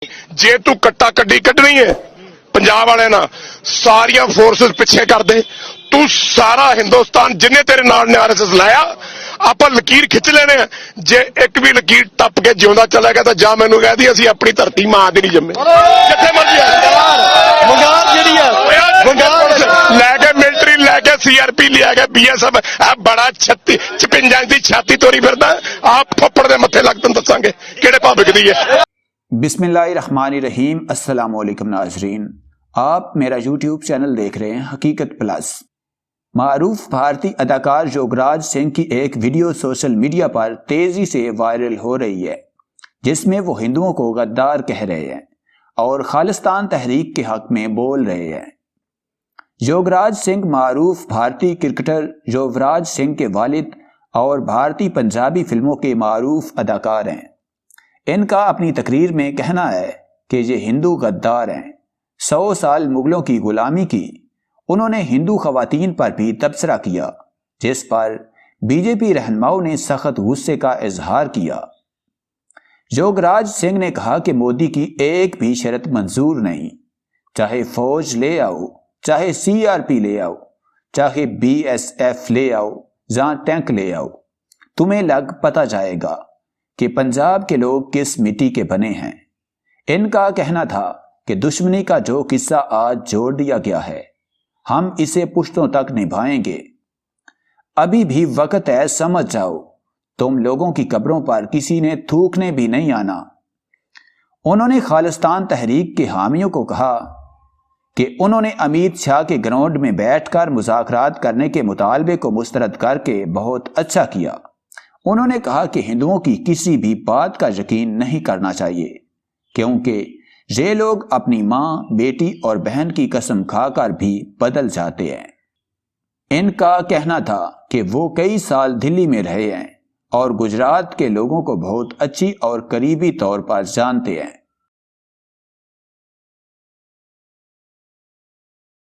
ਜੇ ਤੂੰ ਕੱਟਾ ਕੱਢੀ ਕੱਢਣੀ ਹੈ ਪੰਜਾਬ ਵਾਲਿਆਂ ਨਾਲ, ਸਾਰੀਆਂ ਫੋਰਸਸ ਪਿੱਛੇ ਕਰ ਦੇ। ਤੂੰ ਸਾਰਾ ਹਿੰਦੁਸਤਾਨ ਜਿੰਨੇ ਤੇਰੇ ਨਾਲ ਨੇ ਆਰਐਸਐਸ ਲਾਇਆ, ਆਪਾਂ ਲਕੀਰ ਖਿੱਚ ਲੈਣੇ ਆ। ਜੇ ਇੱਕ ਵੀ ਲਕੀਰ ਟੱਪ ਕੇ ਜਿਉਂਦਾ ਚਲਾ ਗਿਆ ਤਾਂ ਜਾਂ ਮੈਨੂੰ ਕਹਿ ਦੀ ਅਸੀਂ ਆਪਣੀ ਧਰਤੀ ਮਾਂ ਤੇ ਨਹੀਂ ਜੰਮੇ। ਜਿੱਥੇ ਮਰਜੀ ਵੰਗਾਰ ਜਿਹੜੀ ਹੈ ਵੰਗਾਰ ਲੈ ਕੇ ਮਿਲਟਰੀ ਲੈ ਕੇ ਸੀਆਰਪੀ ਲਿਆ ਗਿਆ ਬੀਐਸਐਫ ਆ ਬੜਾ 56 ਦੀ ਛਾਤੀ ਤੋਰੀ ਫਿਰਦਾ। ਆਪ ਫੱਪੜ ਦੇ ਮੱਥੇ ਲੱਗ ਤੈਨੂੰ ਦੱਸਾਂਗੇ ਕਿਹੜੇ ਭਾਅ ਵਿਕਦੀ ਹੈ। बिस्मिल्लाहिर्रहमानिर्रहीम। अस्सलाम वालेकुम नाज़रीन, आप मेरा यूट्यूब चैनल देख रहे हैं हकीकत प्लस। मारूफ भारतीय अदाकार योगराज सिंह की एक वीडियो सोशल मीडिया पर तेज़ी से वायरल हो रही है, जिसमें वो हिंदुओं को गद्दार कह रहे हैं और खालिस्तान तहरीक के हक में बोल रहे हैं। योगराज सिंह मारूफ भारतीय क्रिकेटर युवराज सिंह के वालिद और भारतीय पंजाबी फिल्मों के मारूफ अदाकार हैं। इनका अपनी तकरीर में कहना है कि ये हिंदू गद्दार हैं। 100 साल मुगलों की गुलामी की। उन्होंने हिंदू खवातीन पर भी तबसरा किया, जिस पर बीजेपी रहनुमाओं ने सख्त गुस्से का इजहार किया। योगराज सिंह ने कहा कि मोदी की एक भी शर्त मंजूर नहीं, चाहे फौज ले आओ, चाहे सीआरपी ले आओ, चाहे बीएसएफ ले आओ, जहां टैंक ले आओ, तुम्हें लग पता जाएगा कि पंजाब के लोग किस मिट्टी के बने हैं। इनका कहना था कि दुश्मनी का जो किस्सा आज जोड़ दिया गया है, हम इसे पुश्तों तक निभाएंगे। अभी भी वक्त है, समझ जाओ, तुम लोगों की कब्रों पर किसी ने थूकने भी नहीं आना। उन्होंने खालिस्तान तहरीक के हामियों को कहा कि उन्होंने अमित शाह के ग्राउंड में बैठकर मुज़ाकरात करने के मुतालबे को मुस्तरद करके बहुत अच्छा किया। उन्होंने कहा कि हिंदुओं की किसी भी बात का यकीन नहीं करना चाहिए, क्योंकि ये लोग अपनी माँ, बेटी और बहन की कसम खाकर भी बदल जाते हैं। इनका कहना था कि वो कई साल दिल्ली में रहे हैं और गुजरात के लोगों को बहुत अच्छी और करीबी तौर पर जानते हैं।